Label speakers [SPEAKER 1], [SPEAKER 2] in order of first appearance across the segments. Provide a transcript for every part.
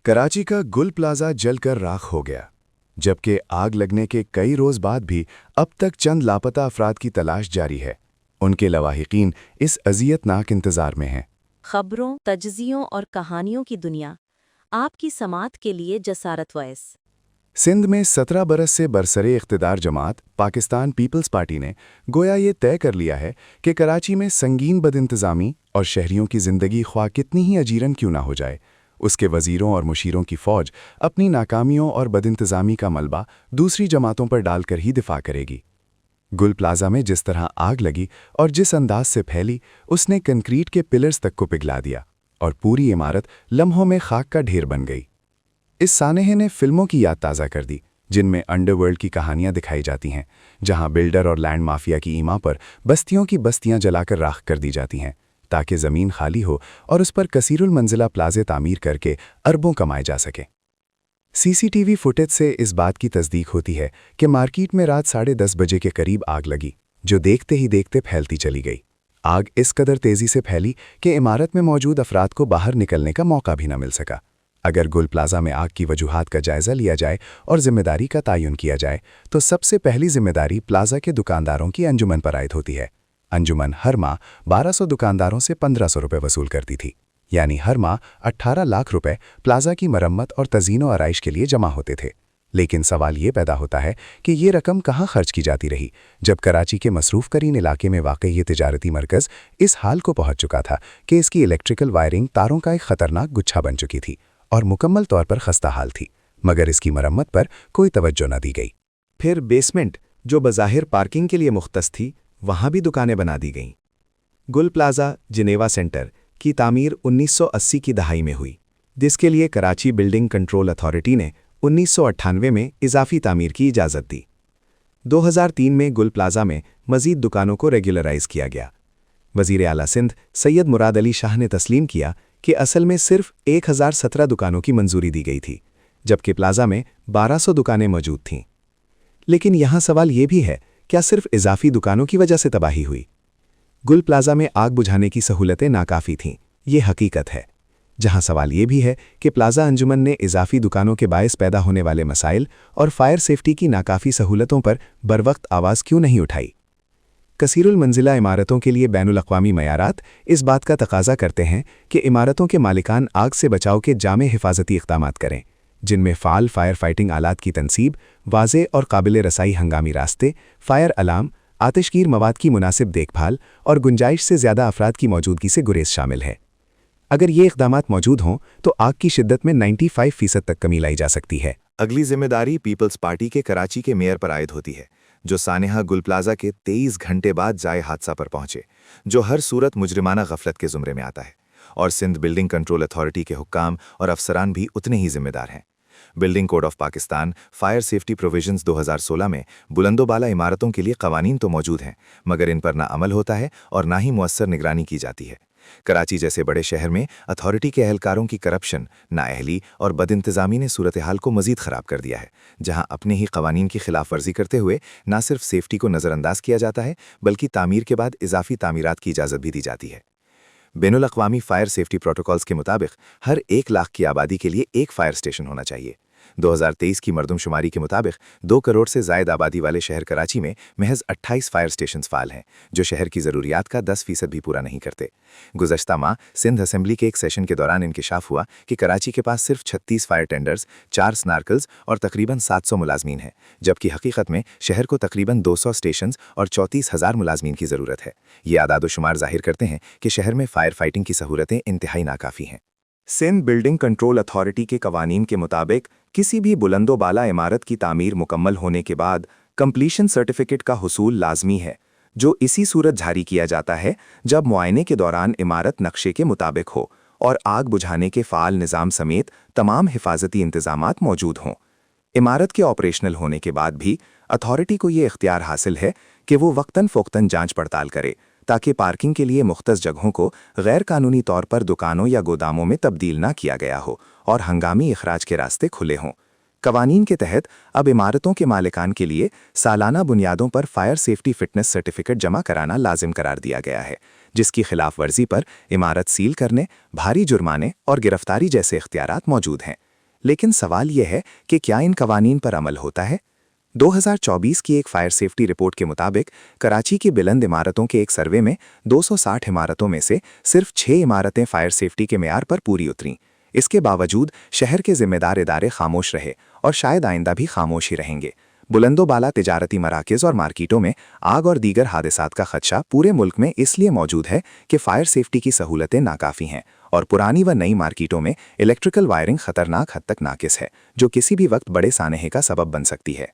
[SPEAKER 1] कराची का गुल प्लाजा जलकर राख हो गया, जबकि आग लगने के कई रोज बाद भी अब तक चंद लापता अफराद की तलाश जारी है। उनके लवाहिकीन इस अजियतनाक इंतजार में हैं।
[SPEAKER 2] खबरों, तजज़ियों और कहानियों की दुनिया आपकी समात के लिए जसारत वैस।
[SPEAKER 1] सिंध में 17 बरस से बरसरे इख्तिदार जमात पाकिस्तान पीपल्स पार्टी ने गोया ये तय कर लिया है कि कराची में संगीन बदइंतज़ामी और शहरियों की ज़िंदगी ख्वाह कितनी ही अजीरन क्यों ना हो जाए, उसके वज़ीरों और मुशीरों की फ़ौज अपनी नाकामियों और बदइंतज़ामी का मलबा दूसरी जमातों पर डालकर ही दिफा करेगी। गुल प्लाजा में जिस तरह आग लगी और जिस अंदाज से फैली, उसने कंक्रीट के पिलर्स तक को पिघला दिया और पूरी इमारत लम्हों में खाक का ढेर बन गई। इस सानेहे ने फिल्मों की याद ताज़ा कर दी, जिनमें अंडरवर्ल्ड की कहानियां दिखाई जाती हैं, जहां बिल्डर और लैंड माफिया की ईमा पर बस्तियों की बस्तियां जलाकर राख कर दी जाती हैं, ताकि ज़मीन खाली हो और उस पर कसीरुल मंजिला प्लाजे तामीर करके अरबों कमाए जा सके। सीसीटीवी फुटेज से इस बात की तस्दीक होती है कि मार्केट में रात 10:30 बजे के करीब आग लगी, जो देखते ही देखते फैलती चली गई। आग इस कदर तेज़ी से फैली कि इमारत में मौजूद अफराद को बाहर निकलने का मौका भी न मिल सका। अगर गुल प्लाजा में आग की वजूहात का जायज़ा लिया जाए और जिम्मेदारी का तयन किया जाए, तो सबसे पहली जिम्मेदारी प्लाजा के दुकानदारों की अंजुमन पर आयद होती है। अंजुमन हर माह 1200 दुकानदारों से 1500 रुपये वसूल करती थी, यानी हर माह 18 लाख रुपए प्लाजा की मरम्मत और तज़ीनो आराइश के लिए जमा होते थे। लेकिन सवाल ये पैदा होता है कि ये रकम कहाँ खर्च की जाती रही, जब कराची के मसरूफ़ करीन इलाके में वाक़ई ये तिजारती मरकज़ इस हाल को पहुँच चुका था कि इसकी इलेक्ट्रिकल वायरिंग तारों का एक ख़तरनाक गुच्छा बन चुकी थी और मुकम्मल तौर पर खस्ता हाल थी, मगर इसकी मरम्मत पर कोई तवज्जो न दी गई।
[SPEAKER 3] फिर बेसमेंट, जो बज़ाहिर पार्किंग के लिए मुख्तस थी, वहाँ भी दुकानें बना दी गईं। गुल प्लाजा जिनेवा सेंटर की तामीर 1980 की दहाई में हुई, जिसके लिए कराची बिल्डिंग कंट्रोल अथॉरिटी ने 1998 में इजाफी तामीर की इजाज़त दी। 2003 में गुल प्लाजा में मज़ीद दुकानों को रेगुलराइज़ किया गया। वज़ीर आला सिंध सैयद मुराद अली शाह ने तस्लीम किया कि असल में सिर्फ 1017 दुकानों की मंजूरी दी गई थी, जबकि प्लाजा में 1200 दुकानें मौजूद थीं। लेकिन यहाँ सवाल ये भी है, क्या सिर्फ इजाफी दुकानों की वजह से तबाही हुई? गुल प्लाजा में आग बुझाने की सहूलतें नाकाफ़ी थीं, ये हकीकत है। जहाँ सवाल ये भी है कि प्लाजा अंजुमन ने इजाफी दुकानों के बायस पैदा होने वाले मसाइल और फायर सेफ्टी की नाकाफ़ी सहूलतों पर बरवक्त आवाज़ क्यों नहीं उठाई? कसीरुल मंजिला इमारतों के लिए बैनुल अक़वामी मयारात इस बात का तकाजा करते हैं कि इमारतों के मालिकान आग से बचाव के जामे हिफाजती इक़दामात करें, जिनमें फ़ाल फायर फाइटिंग आलात की तनसीब, वाज़े और काबिल रसाई हंगामी रास्ते, फायर अलार्म, आतिशगीर मवाद की मुनासिब देखभाल और गुंजाइश से ज़्यादा अफराद की मौजूदगी से गुरेज शामिल है। अगर ये इक़दामात मौजूद हों तो आग की शिद्दत में 95% तक कमी लाई जा सकती है।
[SPEAKER 4] अगली जिम्मेदारी पीपल्स पार्टी के कराची के मेयर पर आयद होती है, जो सानेहा गुल प्लाजा के 23 घंटे बाद जाए हादसा पर पहुंचे, जो हर सूरत मुजरिमाना गफलत के ज़ुमरे में आता है। और सिंध बिल्डिंग कंट्रोल अथॉरिटी के हुक्काम और अफसरान भी उतने ही जिम्मेदार हैं। Building code of Pakistan fire safety provisions 2016 में बुलंदोबाला इमारतों के लिए कवानीन तो मौजूद हैं, मगर इन पर ना अमल होता है और ना ही मुअस्सर निगरानी की जाती है। कराची जैसे बड़े शहर में अथॉरिटी के एहलकारों की करप्शन, नाअहली और बदइंतज़ामी ने सूरत हाल को मज़ीद ख़राब कर दिया है, जहां अपने ही कवानीन की खिलाफ वर्जी करते हुए ना सिर्फ सेफ्टी को नज़रअंदाज किया जाता है, बल्कि तामीर के बाद इजाफी तामीरात की इजाज़त भी दी जाती है। बैनुल अक़वामी फ़ायर सेफ्टी प्रोटोकॉल्स के मुताबिक हर 1 लाख की आबादी के लिए एक फ़ायर स्टेशन होना चाहिए। 2023 की मरदमशुमारी के मुताबिक 2 करोड़ से ज़ायद आबादी वाले शहर कराची में महज 28 फायर स्टेशंस फ़ाल हैं, जो शहर की ज़रूरियात का 10% भी पूरा नहीं करते। गुज़श्ता माह सिंध असेंबली के एक सेशन के दौरान इंकिशाफ हुआ कि कराची के पास सिर्फ 36 फायर टेंडर्स, 4 स्नार्कल्स और तकरीबन 700 मुलाजमीन हैं, जबकि हकीकत में शहर को तकरीबन 200 स्टेशंस और 34,000 मुलाजमीन की ज़रूरत है। ये आदाद-ओ-शुमार ज़ाहिर करते हैं कि शहर में फायर फाइटिंग की सहूलतें इंतहाई नाकाफ़ी हैं।
[SPEAKER 3] सिंध बिल्डिंग कंट्रोल अथॉरिटी के कवानीन के मुताबिक किसी भी बुलंदोबाला इमारत की तामीर मुकम्मल होने के बाद कंप्लीशन सर्टिफिकेट का हुसूल लाजमी है, जो इसी सूरत जारी किया जाता है जब मुआयने के दौरान इमारत नक्शे के मुताबिक हो और आग बुझाने के फ़ाल निज़ाम समेत तमाम हिफाजती इंतज़ामात मौजूद हों। इमारत के ऑपरेशनल होने के बाद भी अथॉरिटी को ये इख्तियार हासिल है कि वो वक्तन फ़ोक्तन जांच पड़ताल करे, ताकि पार्किंग के लिए मुख्तस जगहों को गैर कानूनी तौर पर दुकानों या गोदामों में तब्दील ना किया गया हो और हंगामी इखराज के रास्ते खुले हों। कवानीन के तहत अब इमारतों के मालिकान के लिए सालाना बुनियादों पर फायर सेफ्टी फिटनेस सर्टिफिकेट जमा कराना लाजिम करार दिया गया है, जिसकी खिलाफ वर्जी पर इमारत सील करने, भारी जुर्माने और गिरफ्तारी जैसे इख्तियारात मौजूद हैं। لیکن سوال یہ ہے کہ کیا ان قوانین پر عمل ہوتا ہے؟ 2024 کی ایک فائر سیفٹی رپورٹ کے مطابق کراچی کی بلند عمارتوں کے ایک سروے میں 260 عمارتوں میں سے صرف 6 عمارتیں فائر سیفٹی کے معیار پر پوری اتریں۔ اس کے باوجود شہر کے ذمہ دار ادارے خاموش رہے اور شاید آئندہ بھی خاموش ہی رہیں گے۔ بلند و بالا تجارتی مراکز اور مارکیٹوں میں آگ اور دیگر حادثات کا خدشہ پورے ملک میں اس لیے موجود ہے کہ فائر سیفٹی کی سہولتیں ناکافی ہیں اور پرانی و نئی مارکیٹوں میں الیکٹریکل وائرنگ خطرناک حد تک ناقص ہے، جو کسی بھی وقت بڑے سانحے کا سبب بن سکتی ہے۔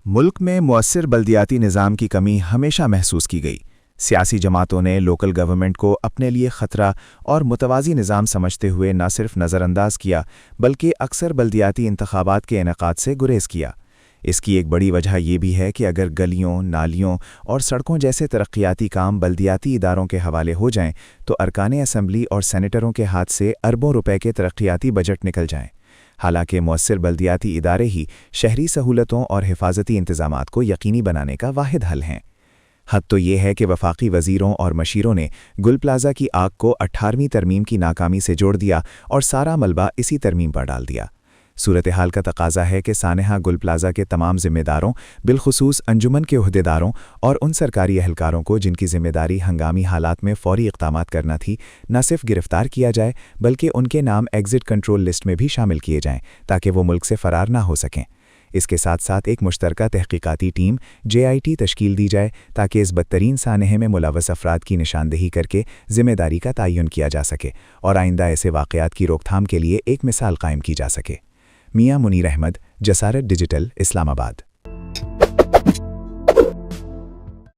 [SPEAKER 5] ملک میں مؤثر بلدیاتی نظام کی کمی ہمیشہ محسوس کی گئی۔ سیاسی جماعتوں نے لوکل گورنمنٹ کو اپنے لیے خطرہ اور متوازی نظام سمجھتے ہوئے نہ صرف نظر انداز کیا بلکہ اکثر بلدیاتی انتخابات کے انعقاد سے گریز کیا۔ اس کی ایک بڑی وجہ یہ بھی ہے کہ اگر گلیوں، نالیوں اور سڑکوں جیسے ترقیاتی کام بلدیاتی اداروں کے حوالے ہو جائیں تو ارکان اسمبلی اور سینیٹروں کے ہاتھ سے اربوں روپے کے ترقیاتی بجٹ نکل جائیں۔ حالانکہ مؤثر بلدیاتی ادارے ہی شہری سہولتوں اور حفاظتی انتظامات کو یقینی بنانے کا واحد حل ہیں۔ حد تو یہ ہے کہ وفاقی وزیروں اور مشیروں نے گل پلازہ کی آگ کو 18ویں ترمیم کی ناکامی سے جوڑ دیا اور سارا ملبہ اسی ترمیم پر ڈال دیا۔ صورتحال کا تقاضا ہے کہ سانحہ گل پلازہ کے تمام ذمہ داروں، بالخصوص انجمن کے عہدیداروں اور ان سرکاری اہلکاروں کو جن کی ذمہ داری ہنگامی حالات میں فوری اقدامات کرنا تھی، نہ صرف گرفتار کیا جائے بلکہ ان کے نام ایگزٹ کنٹرول لسٹ میں بھی شامل کیے جائیں تاکہ وہ ملک سے فرار نہ ہو سکیں۔ اس کے ساتھ ساتھ ایک مشترکہ تحقیقاتی ٹیم JIT تشکیل دی جائے تاکہ اس بدترین سانحے میں ملوث افراد کی نشاندہی کر کے ذمہ داری کا تعین کیا جا سکے اور آئندہ ایسے واقعات کی روک تھام کے لیے ایک مثال قائم کی جا سکے۔ میاں منیر احمد، جسارت ڈیجیٹل، اسلام آباد۔